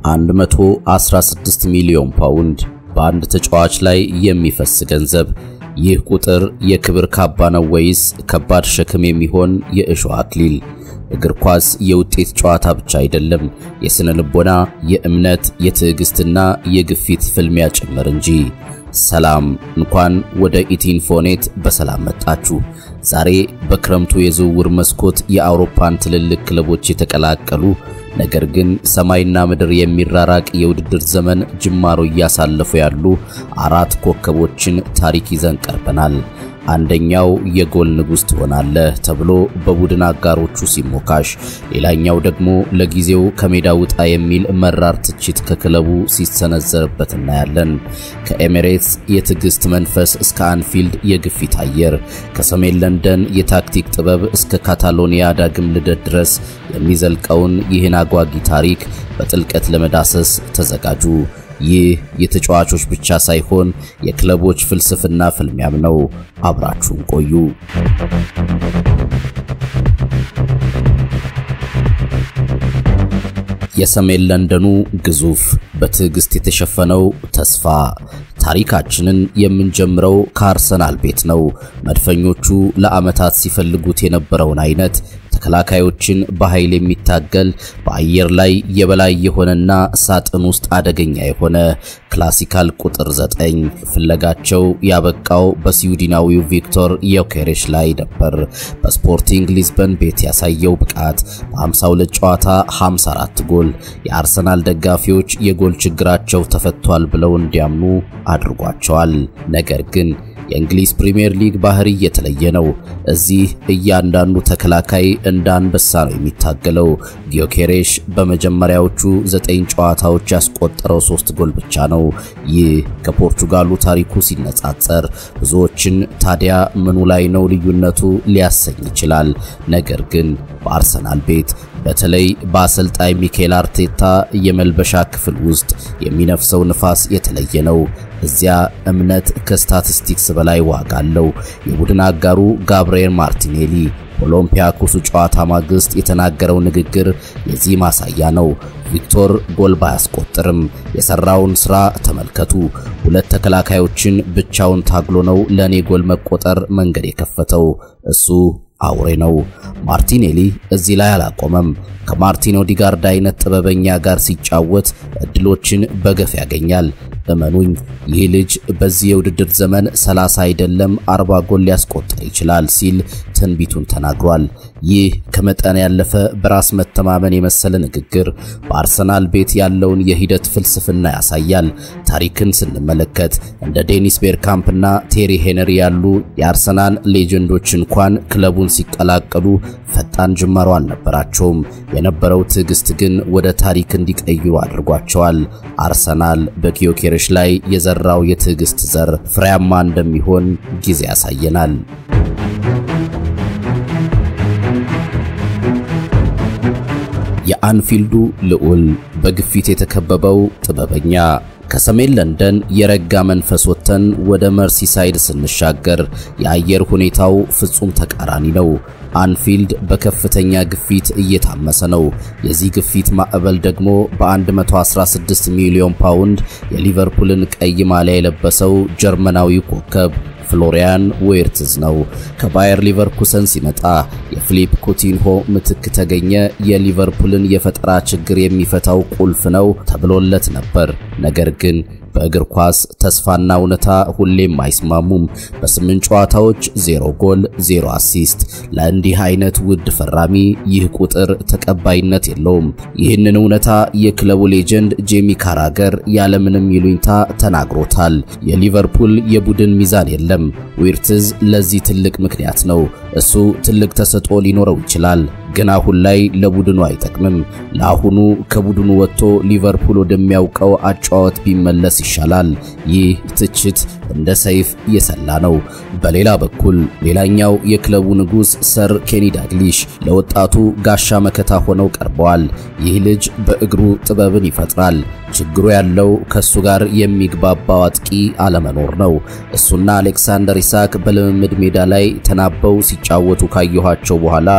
116 ሚሊዮን ፓውንድ በአንድ ተጫዋች ላይ የሚፈስ ገንዘብ። ይህ ቁጥር የክብር ካባ ነው ወይስ ከባድ ሸክም የሚሆን የእሾህ አክሊል? እግር ኳስ የውጤት ጨዋታ ብቻ አይደለም፣ የስነ ልቦና፣ የእምነት፣ የትዕግስትና የግፊት ፍልሚያ ጭምር እንጂ። ሰላም፣ እንኳን ወደ ኢቲንፎኔት በሰላም መጣችሁ። ዛሬ በክረምቱ የዝውውር መስኮት የአውሮፓን ትልልቅ ክለቦች የተቀላቀሉ ነገር ግን ሰማይና ምድር የሚራራቅ የውድድር ዘመን ጅማሮ እያሳለፉ ያሉ 4 ኮከቦችን ታሪክ ይዘን ቀርበናል። አንደኛው የጎል ንጉስ ትሆናለህ ተብሎ በቡድን አጋሮቹ ሲሞካሽ፣ ሌላኛው ደግሞ ለጊዜው ከሜዳ ውጣ የሚል መራር ትችት ከክለቡ ሲሰነዘርበት እናያለን። ከኤሚሬትስ የትዕግስት መንፈስ እስከ አንፊልድ የግፊት አየር፣ ከሰሜን ለንደን የታክቲክ ጥበብ እስከ ካታሎኒያ ዳግም ልደት ድረስ የሚዘልቀውን ይህን አጓጊ ታሪክ በጥልቀት ለመዳሰስ ተዘጋጁ። ይህ የተጫዋቾች ብቻ ሳይሆን የክለቦች ፍልስፍና ፍልሚያም ነው። አብራችሁን ቆዩ። የሰሜን ለንደኑ ግዙፍ በትዕግስት የተሸፈነው ተስፋ። ታሪካችንን የምንጀምረው ከአርሰናል ቤት ነው። መድፈኞቹ ለዓመታት ሲፈልጉት የነበረውን አይነት ተከላካዮችን በኃይል የሚታገል በአየር ላይ የበላይ የሆነና ሳጥን ውስጥ አደገኛ የሆነ ክላሲካል ቁጥር 9 ፍለጋቸው ያበቃው በስዊድናዊው ቪክቶር ዮኬሬሽ ላይ ነበር። በስፖርቲንግ ሊዝበን ቤት ያሳየው ብቃት በ52 ጨዋታ 54 ጎል የአርሰናል ደጋፊዎች የጎል ችግራቸው ተፈቷል ብለው እንዲያምኑ አድርጓቸዋል። ነገር ግን የእንግሊዝ ፕሪሚየር ሊግ ባህሪ የተለየ ነው። እዚህ እያንዳንዱ ተከላካይ እንደ አንበሳ ነው የሚታገለው። ዮኬሬሽ በመጀመሪያዎቹ 9 ጨዋታዎች ያስቆጠረው 3 ጎል ብቻ ነው። ይህ ከፖርቱጋሉ ታሪኩ ሲነጻጸር ብዙዎችን ታዲያ ምኑ ላይ ነው ልዩነቱ ሊያሰኝ ይችላል። ነገር ግን በአርሰናል ቤት በተለይ በአሰልጣኝ ሚኬል አርቴታ የመልበሻ ክፍል ውስጥ የሚነፍሰው ንፋስ የተለየ ነው። እዚያ እምነት ከስታቲስቲክስ በላይ ዋጋ አለው። የቡድን አጋሩ ጋብሪኤል ማርቲኔሊ ኦሎምፒያኮስ ጨዋታ ማግስት የተናገረው ንግግር የዚህ ማሳያ ነው። ቪክቶር ጎል ባያስቆጥርም የሰራውን ስራ ተመልከቱ። 2 ተከላካዮችን ብቻውን ታግሎ ነው ለኔ ጎል መቆጠር መንገድ የከፈተው። እሱ አውሬ ነው። ማርቲኔሊ እዚህ ላይ አላቆመም። ከማርቲን ኦዲጋርድ አይነት ጥበበኛ ጋር ሲጫወት እድሎችን በገፍ ያገኛል። እመኑኝ፣ ይህ ልጅ በዚህ የውድድር ዘመን 30 አይደለም 40 ጎል ሊያስቆጥር ይችላል ሲል ትንቢቱን ተናግሯል። ይህ ከመጠን ያለፈ በራስ መተማመን የመሰለ ንግግር በአርሰናል ቤት ያለውን የሂደት ፍልስፍና ያሳያል። ታሪክን ስንመለከት እንደ ዴኒስ ቤርካምፕና ቴሪ ሄነሪ ያሉ የአርሰናል ሌጀንዶች እንኳን ክለቡን ሲቀላቀሉ ፈጣን ጅማሮ አልነበራቸውም። የነበረው ትዕግስት ግን ወደ ታሪክ እንዲቀይሩ አድርጓቸዋል። አርሰናል በዮኬሬሽ ላይ የዘራው የትዕግስት ዘር ፍሬያማ እንደሚሆን ጊዜ ያሳየናል። የአንፊልዱ ልዑል በግፊት የተከበበው ጥበበኛ። ከሰሜን ለንደን የረጋ መንፈስ ወጥተን ወደ መርሲሳይድ ስንሻገር የአየር ሁኔታው ፍጹም ተቃራኒ ነው። አንፊልድ በከፍተኛ ግፊት እየታመሰ ነው። የዚህ ግፊት ማዕበል ደግሞ በ116 ሚሊዮን ፓውንድ የሊቨርፑልን ቀይ ማሊያ የለበሰው ጀርመናዊ ኮከብ ፍሎሪያን ዌርትዝ ነው። ከባየር ሊቨርኩሰን ሲመጣ የፊሊፕ ኩቲንሆ ምትክ ተገኘ። የሊቨርፑልን የፈጠራ ችግር የሚፈታው ቁልፍ ነው ተብሎለት ነበር። ነገር ግን በእግር ኳስ ተስፋና እውነታ ሁሌም አይስማሙም። በ8 ጨዋታዎች 0 ጎል 0 አሲስት። ለእንዲህ አይነት ውድ ፈራሚ ይህ ቁጥር ተቀባይነት የለውም። ይህንን እውነታ የክለቡ ሌጀንድ ጄሚ ካራገር ያለምንም ይሉኝታ ተናግሮታል። የሊቨርፑል የቡድን ሚዛን የለም። ዊርትዝ ለዚህ ትልቅ ምክንያት ነው። እሱ ትልቅ ተሰጥኦ ሊኖረው ይችላል፣ ግን አሁን ላይ ለቡድኑ አይጠቅምም። ለአሁኑ ከቡድኑ ወጥቶ ሊቨርፑል ወደሚያውቀው አጫዋት ቢመለስ ይሻላል። ይህ ትችት እንደ ሰይፍ የሰላ ነው። በሌላ በኩል ሌላኛው የክለቡ ንጉስ ሰር ኬኒ ዳግሊሽ ለወጣቱ ጋሻ መከታ ሆነው ቀርበዋል። ይህ ልጅ በእግሩ ጥበብን ይፈጥራል። ችግሩ ያለው ከሱ ጋር የሚግባባው አጥቂ አለመኖር ነው። እሱና አሌክሳንደር ኢሳክ በልምምድ ሜዳ ላይ ተናበው ሲጫወቱ ካየኋቸው በኋላ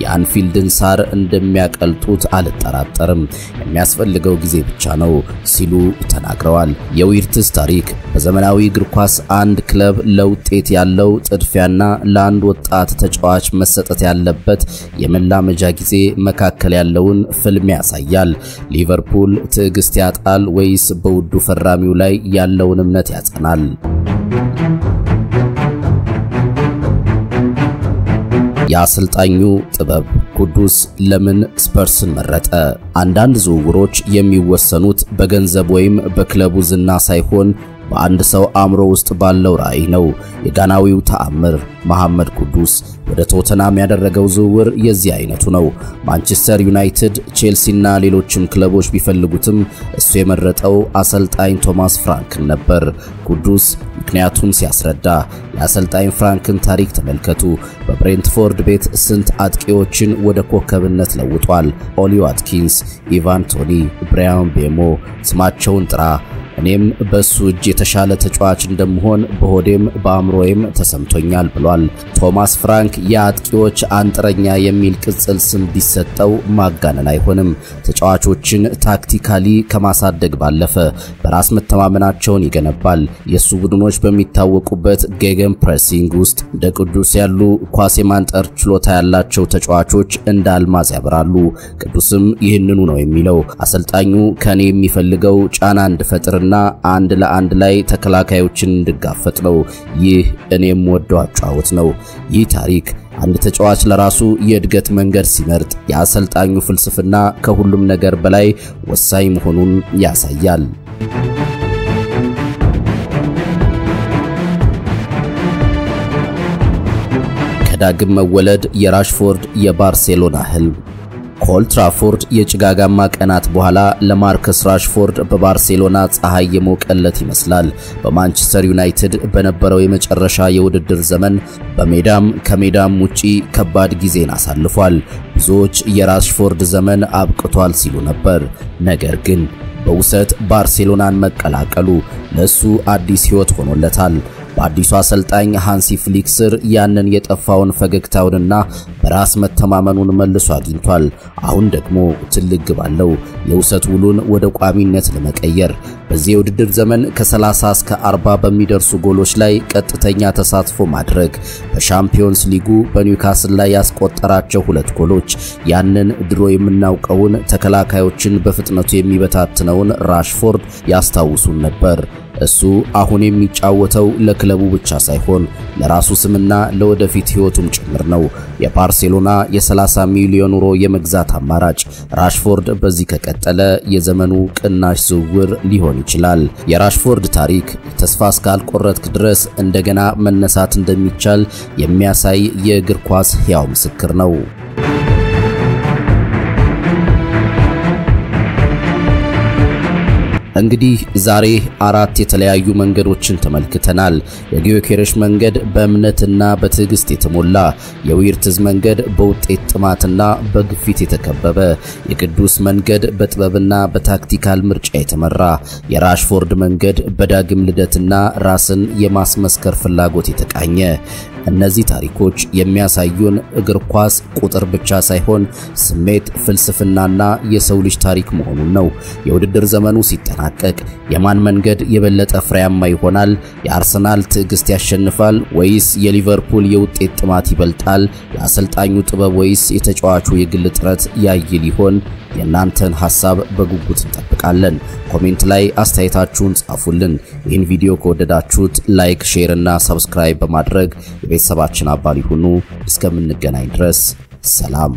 የአንፊልድን ሳር እንደሚያቀልጡት አልጠራጠርም። የሚያስፈልገው ጊዜ ብቻ ነው ሲሉ ተናግረዋል። የዊርትዝ ታሪክ በዘመናዊ እግር ኳስ አንድ ክለብ ለውጤት ያለው ጥድፊያና ለአንድ ወጣት ተጫዋች መሰጠት ያለበት የመላመጃ ጊዜ መካከል ያለውን ፍልሚያ ያሳያል። ሊቨርፑል ትዕግስት ያጣል ወይስ በውዱ ፈራሚው ላይ ያለውን እምነት ያጸናል? የአሰልጣኙ ጥበብ ቅዱስ ለምን ስፐርስን መረጠ? አንዳንድ ዝውውሮች የሚወሰኑት በገንዘብ ወይም በክለቡ ዝና ሳይሆን በአንድ ሰው አእምሮ ውስጥ ባለው ራዕይ ነው። የጋናዊው ተአምር መሐመድ ቅዱስ ወደ ቶተናም ያደረገው ዝውውር የዚህ አይነቱ ነው። ማንቸስተር ዩናይትድ፣ ቼልሲና ሌሎችም ክለቦች ቢፈልጉትም እሱ የመረጠው አሰልጣኝ ቶማስ ፍራንክን ነበር። ቅዱስ ምክንያቱን ሲያስረዳ የአሰልጣኝ ፍራንክን ታሪክ ተመልከቱ። በብሬንትፎርድ ቤት ስንት አጥቂዎችን ወደ ኮከብነት ለውጧል። ኦሊ ዋትኪንስ፣ ኢቫን ቶኒ፣ ብራያን ቤሞ፣ ስማቸውን ጥራ። እኔም በሱ እጅ የተሻለ ተጫዋች እንደምሆን በሆዴም በአእምሮዬም ተሰምቶኛል ብሏል። ቶማስ ፍራንክ የአጥቂዎች አንጥረኛ የሚል ቅጽል ስም ቢሰጠው ማጋነን አይሆንም። ተጫዋቾችን ታክቲካሊ ከማሳደግ ባለፈ በራስ መተማመናቸውን ይገነባል። የሱ ቡድኖች በሚታወቁበት ጌገን ፕሬሲንግ ውስጥ እንደ ቅዱስ ያሉ ኳስ የማንጠር ችሎታ ያላቸው ተጫዋቾች እንደ አልማዝ ያበራሉ። ቅዱስም ይህንኑ ነው የሚለው። አሰልጣኙ ከኔ የሚፈልገው ጫና እንድፈጥር እና አንድ ለአንድ ላይ ተከላካዮችን እንድጋፈጥ ነው። ይህ እኔም ወደው አጫወት ነው። ይህ ታሪክ አንድ ተጫዋች ለራሱ የእድገት መንገድ ሲመርጥ የአሰልጣኙ ፍልስፍና ከሁሉም ነገር በላይ ወሳኝ መሆኑን ያሳያል። ከዳግም መወለድ የራሽፎርድ የባርሴሎና ህልም። ከኦልድ ትራፎርድ የጭጋጋማ ቀናት በኋላ ለማርከስ ራሽፎርድ በባርሴሎና ፀሐይ የሞቀለት ይመስላል። በማንቸስተር ዩናይትድ በነበረው የመጨረሻ የውድድር ዘመን በሜዳም ከሜዳም ውጪ ከባድ ጊዜን አሳልፏል። ብዙዎች የራሽፎርድ ዘመን አብቅቷል ሲሉ ነበር። ነገር ግን በውሰት ባርሴሎናን መቀላቀሉ ለሱ አዲስ ህይወት ሆኖለታል። በአዲሱ አሰልጣኝ ሃንሲ ፍሊክ ስር ያንን የጠፋውን ፈገግታውንና በራስ መተማመኑን መልሶ አግኝቷል። አሁን ደግሞ ትልቅ ግብ አለው፣ የውሰት ውሉን ወደ ቋሚነት ለመቀየር። በዚህ የውድድር ዘመን ከ30 እስከ 40 በሚደርሱ ጎሎች ላይ ቀጥተኛ ተሳትፎ ማድረግ፣ በሻምፒዮንስ ሊጉ በኒውካስል ላይ ያስቆጠራቸው 2 ጎሎች ያንን ድሮ የምናውቀውን ተከላካዮችን በፍጥነቱ የሚበታትነውን ራሽፎርድ ያስታውሱን ነበር። እሱ አሁን የሚጫወተው ለክለቡ ብቻ ሳይሆን ለራሱ ስምና ለወደፊት ህይወቱም ጭምር ነው። የባርሴሎና የ30 ሚሊዮን ዩሮ የመግዛት አማራጭ ራሽፎርድ በዚህ ከቀጠለ የዘመኑ ቅናሽ ዝውውር ሊሆን ይችላል። የራሽፎርድ ታሪክ ተስፋ እስካልቆረጥክ ድረስ እንደገና መነሳት እንደሚቻል የሚያሳይ የእግር ኳስ ሕያው ምስክር ነው። እንግዲህ ዛሬ 4 የተለያዩ መንገዶችን ተመልክተናል። የጊዮኬሬሽ መንገድ በእምነትና በትዕግስት የተሞላ፣ የዊርትዝ መንገድ በውጤት ጥማትና በግፊት የተከበበ፣ የቅዱስ መንገድ በጥበብና በታክቲካል ምርጫ የተመራ፣ የራሽፎርድ መንገድ በዳግም ልደትና ራስን የማስመስከር ፍላጎት የተቃኘ። እነዚህ ታሪኮች የሚያሳዩን እግር ኳስ ቁጥር ብቻ ሳይሆን ስሜት፣ ፍልስፍናና የሰው ልጅ ታሪክ መሆኑን ነው። የውድድር ዘመኑ ሲጠናቀቅ የማን መንገድ የበለጠ ፍሬያማ ይሆናል? የአርሰናል ትዕግስት ያሸንፋል ወይስ የሊቨርፑል የውጤት ጥማት ይበልጣል? የአሰልጣኙ ጥበብ ወይስ የተጫዋቹ የግል ጥረት ያይል ይሆን? የእናንተን ሐሳብ በጉጉት እንጠብቃለን። ኮሜንት ላይ አስተያየታችሁን ጻፉልን። ይህን ቪዲዮ ከወደዳችሁት ላይክ፣ ሼር እና ሰብስክራይብ በማድረግ የቤተሰባችን አባል ይሁኑ። እስከምንገናኝ ድረስ ሰላም።